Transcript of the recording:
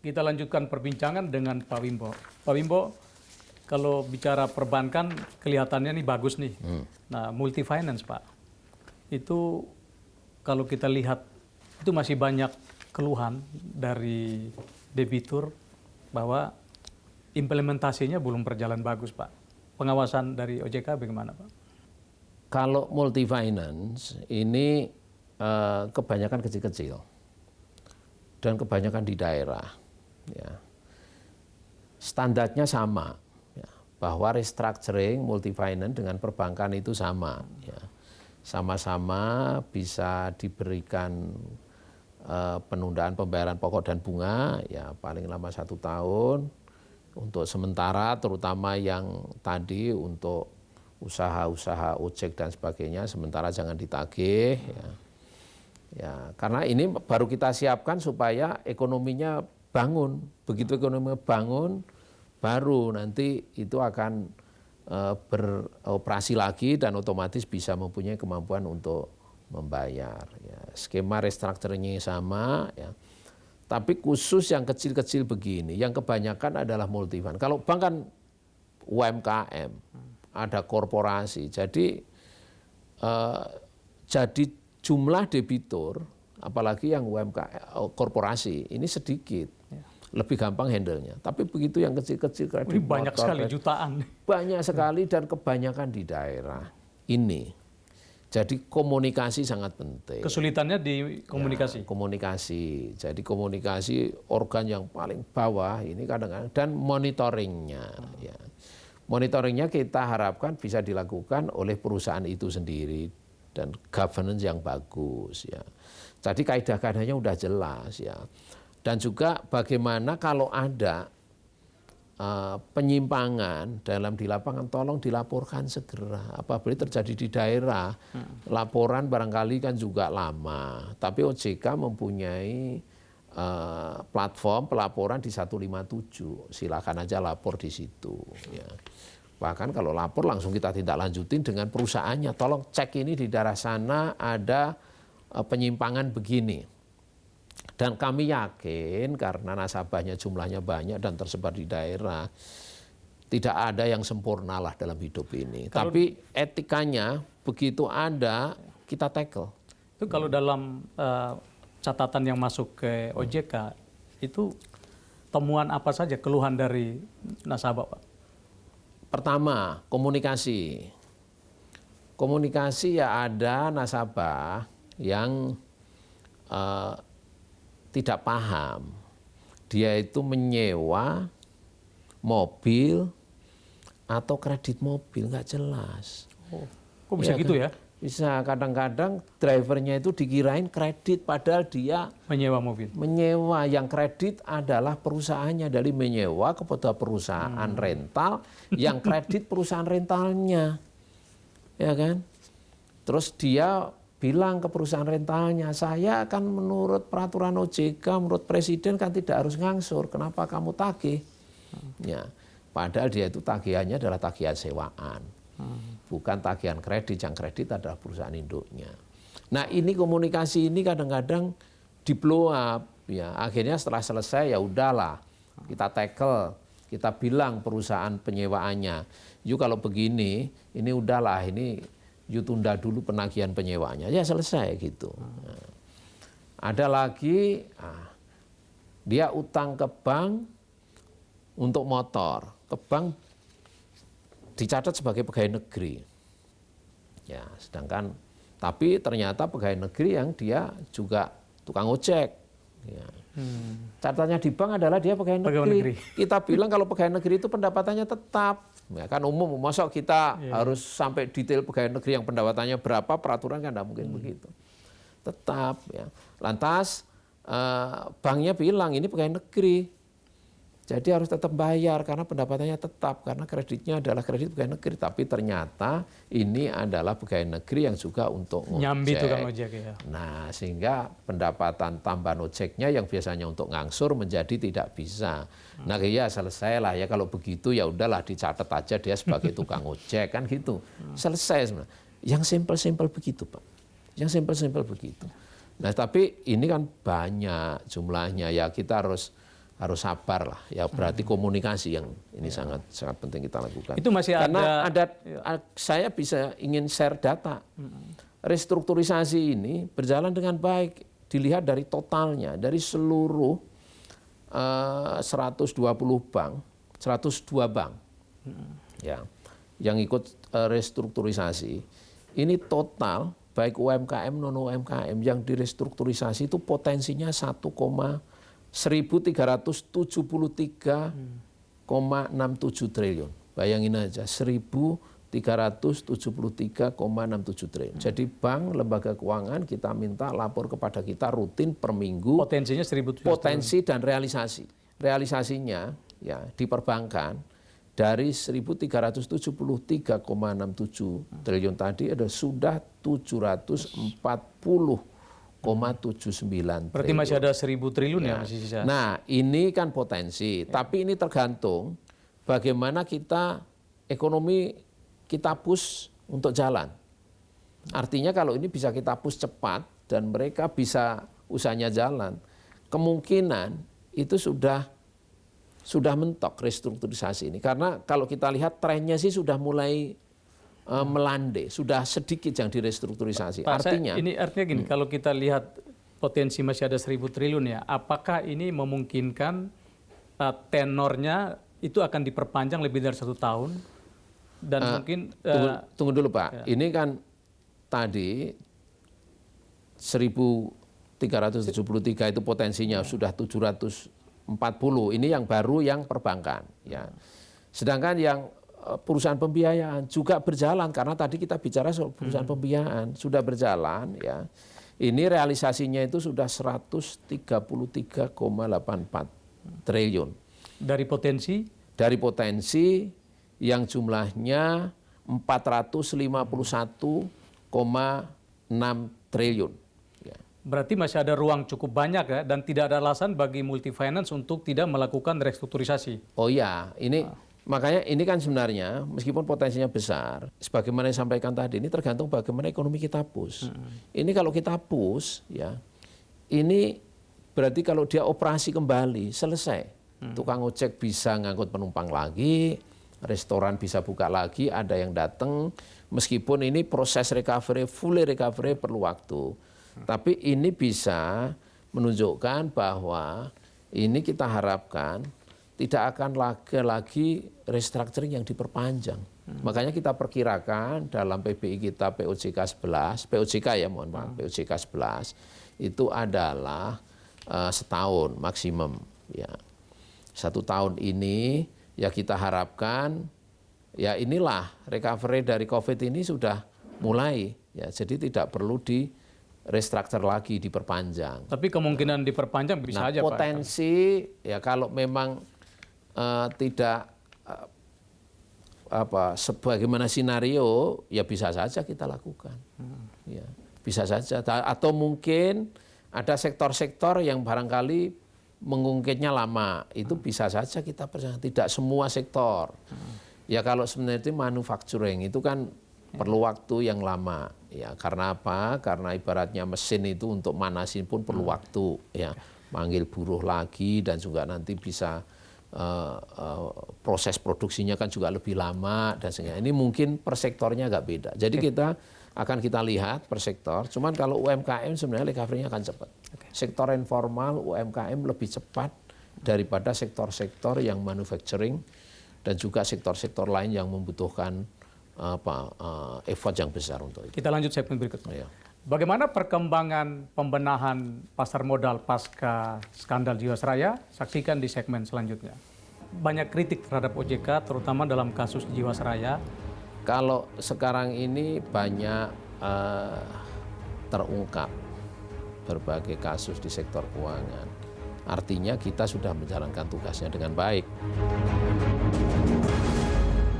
kita lanjutkan perbincangan dengan Pak Wimbo. Pak Wimbo, kalau bicara perbankan kelihatannya nih bagus nih. Nah, multi finance Pak, itu kalau kita lihat itu masih banyak keluhan dari debitur bahwa implementasinya belum berjalan bagus Pak. Pengawasan dari OJK bagaimana Pak? Kalau multi finance ini kebanyakan kecil-kecil dan kebanyakan di daerah. Ya. Standarnya sama, ya, bahwa restructuring multi finance dengan perbankan itu sama, ya. Sama-sama bisa diberikan penundaan pembayaran pokok dan bunga, ya paling lama 1 tahun untuk sementara, terutama yang tadi untuk usaha-usaha ojek dan sebagainya, sementara jangan ditagih, ya. Ya, karena ini baru kita siapkan supaya ekonominya bangun. Begitu ekonomi bangun, baru nanti itu akan beroperasi lagi dan otomatis bisa mempunyai kemampuan untuk membayar. Ya, skema restructuringnya sama, ya. Tapi khusus yang kecil-kecil begini, yang kebanyakan adalah multi fund. Kalau bank kan UMKM, ada korporasi, jadi jumlah debitur, apalagi yang UMKM korporasi, ini sedikit. Lebih gampang handle-nya. Tapi begitu yang kecil-kecil kredit Ini banyak motor, sekali, jutaan. banyak sekali dan kebanyakan di daerah ini. Jadi komunikasi sangat penting. Kesulitannya di komunikasi. Ya, komunikasi. Jadi komunikasi organ yang paling bawah ini kadang-kadang, dan monitoringnya. Ya. Monitoringnya kita harapkan bisa dilakukan oleh perusahaan itu sendiri dan governance yang bagus. Ya. Jadi kaidah-kaidahnya udah jelas, ya. Dan juga bagaimana kalau ada penyimpangan dalam di lapangan, tolong dilaporkan segera. Apabila terjadi di daerah, laporan barangkali kan juga lama. Tapi OJK mempunyai platform pelaporan di 157. Silakan aja lapor di situ. Ya. Bahkan kalau lapor langsung kita tindak lanjutin dengan perusahaannya. Tolong cek ini di daerah sana ada penyimpangan begini. Dan kami yakin karena nasabahnya jumlahnya banyak dan tersebar di daerah, tidak ada yang sempurna lah dalam hidup ini. Tapi etikanya begitu ada, kita tackle. Itu kalau dalam catatan yang masuk ke OJK, itu temuan apa saja keluhan dari nasabah Pak? Pertama, komunikasi. Komunikasi ya ada nasabah yang tidak paham. Dia itu menyewa mobil atau kredit mobil, nggak jelas. Oh, kok bisa gitu ya? Bisa, kadang-kadang drivernya itu dikirain kredit padahal dia menyewa mobil. Menyewa, yang kredit adalah perusahaannya, dari menyewa kepada perusahaan rental, yang kredit perusahaan rentalnya. Ya kan? Terus dia bilang ke perusahaan rentalnya, saya kan menurut peraturan OJK, menurut presiden kan tidak harus ngangsur, kenapa kamu tagih? Ya, padahal dia itu tagihannya adalah tagihan sewaan, bukan tagihan kredit, yang kredit adalah perusahaan induknya. Nah ini komunikasi ini kadang-kadang di blow up, ya. Akhirnya setelah selesai ya udahlah, kita tackle, kita bilang perusahaan penyewaannya, yuk kalau begini, ini udahlah, ini you tunda dulu penagihan penyewaannya, ya selesai gitu. Nah, ada lagi, dia utang ke bank untuk motor, ke bank dicatat sebagai pegawai negeri, ya sedangkan tapi ternyata pegawai negeri yang dia juga tukang ojek. Ya. Catatannya di bank adalah dia pegawai negeri. Kita bilang kalau pegawai negeri itu pendapatannya tetap. Ya kan umum, masa kita harus sampai detail pegawai negeri yang pendapatannya berapa, peraturan kan tidak mungkin begitu. Tetap, ya. Lantas banknya bilang ini pegawai negeri, jadi harus tetap bayar karena pendapatannya tetap, karena kreditnya adalah kredit pegawai negeri. Tapi ternyata ini adalah pegawai negeri yang juga untuk ngojek. Nyambi tukang ojek, ya. Nah sehingga pendapatan tambahan ojeknya yang biasanya untuk ngangsur menjadi tidak bisa. Nah ya selesai lah ya, kalau begitu ya udahlah dicatat aja dia sebagai tukang ojek kan gitu. Selesai sebenarnya. Yang simpel-simpel begitu Pak. Yang simpel-simpel begitu. Nah tapi ini kan banyak jumlahnya, ya kita harus harus sabar lah. Ya berarti komunikasi yang ini sangat penting kita lakukan. Itu masih Karena ada saya ingin share data. Restrukturisasi ini berjalan dengan baik. Dilihat dari totalnya, dari seluruh 120 bank, 102 bank ya, yang ikut restrukturisasi. Ini total baik UMKM non UMKM yang direstrukturisasi itu potensinya 1,1373,67 triliun. Bayangin aja 1.373,67 triliun. Jadi bank, lembaga keuangan kita minta lapor kepada kita rutin per minggu. potensinya 1.700 Potensi dan realisasi. Realisasinya ya di perbankan dari 1.373,67 triliun tadi ada sudah 740,79 Berarti triliun. masih ada 1.000 triliun ya masih sisa. Nah, ini kan potensi, tapi ini tergantung bagaimana kita ekonomi kita push untuk jalan. Artinya kalau ini bisa kita push cepat dan mereka bisa usahanya jalan, kemungkinan itu sudah mentok restrukturisasi ini. Karena kalau kita lihat trennya sih sudah mulai melandai, sudah sedikit yang direstrukturisasi. Pak, Artinya artinya gini, kalau kita lihat potensi masih ada 1.000 triliun ya, apakah ini memungkinkan tenornya itu akan diperpanjang lebih dari 1 tahun? Dan mungkin tunggu dulu Pak, ini kan tadi 1.373 itu potensinya sudah 740, ini yang baru yang perbankan. Ya. Sedangkan yang perusahaan pembiayaan juga berjalan, karena tadi kita bicara soal perusahaan pembiayaan, sudah berjalan. Ya. Ini realisasinya itu sudah 133,84 triliun. dari potensi? Dari potensi yang jumlahnya 451,6 triliun. Ya. Berarti masih ada ruang cukup banyak ya, dan tidak ada alasan bagi multifinance untuk tidak melakukan restrukturisasi. Oh iya, ini makanya ini kan sebenarnya meskipun potensinya besar, sebagaimana yang disampaikan tadi, ini tergantung bagaimana ekonomi kita push. Ini kalau kita push, ya, ini berarti kalau dia operasi kembali, selesai. Tukang ojek bisa ngangkut penumpang lagi, restoran bisa buka lagi, ada yang datang, meskipun ini proses recovery, fully recovery perlu waktu. Tapi ini bisa menunjukkan bahwa ini kita harapkan tidak akan lagi restructuring yang diperpanjang. Makanya kita perkirakan dalam PBI kita POJK 11, POJK ya mohon maaf, POJK 11 itu adalah setahun maksimum. Ya. 1 tahun ini ya kita harapkan ya inilah recovery dari COVID ini sudah mulai. Ya, jadi tidak perlu di restructure lagi, diperpanjang. Tapi kemungkinan diperpanjang bisa aja Pak. Potensi ya kalau memang tidak sebagaimana scenario ya bisa saja kita lakukan. Ya, bisa saja. Atau mungkin ada sektor-sektor yang barangkali mengungkitnya lama, itu bisa saja kita percaya. Tidak semua sektor. Ya kalau sebenarnya itu manufacturing itu kan perlu waktu yang lama. Ya karena apa? Karena ibaratnya mesin itu untuk manasin pun perlu waktu. Ya manggil buruh lagi dan juga nanti bisa proses produksinya kan juga lebih lama dan sebagainya. Ini mungkin per sektornya agak beda. Jadi kita lihat per sektor. Cuman kalau UMKM sebenarnya recovery-nya akan cepat. Sektor informal UMKM lebih cepat daripada sektor-sektor yang manufacturing dan juga sektor-sektor lain yang membutuhkan effort yang besar untuk itu. Kita lanjut segmen berikutnya. Ya. Bagaimana perkembangan pembenahan pasar modal pasca skandal Jiwasraya? Saksikan di segmen selanjutnya. Banyak kritik terhadap OJK, terutama dalam kasus Jiwasraya. Kalau sekarang ini banyak terungkap berbagai kasus di sektor keuangan. Artinya kita sudah menjalankan tugasnya dengan baik.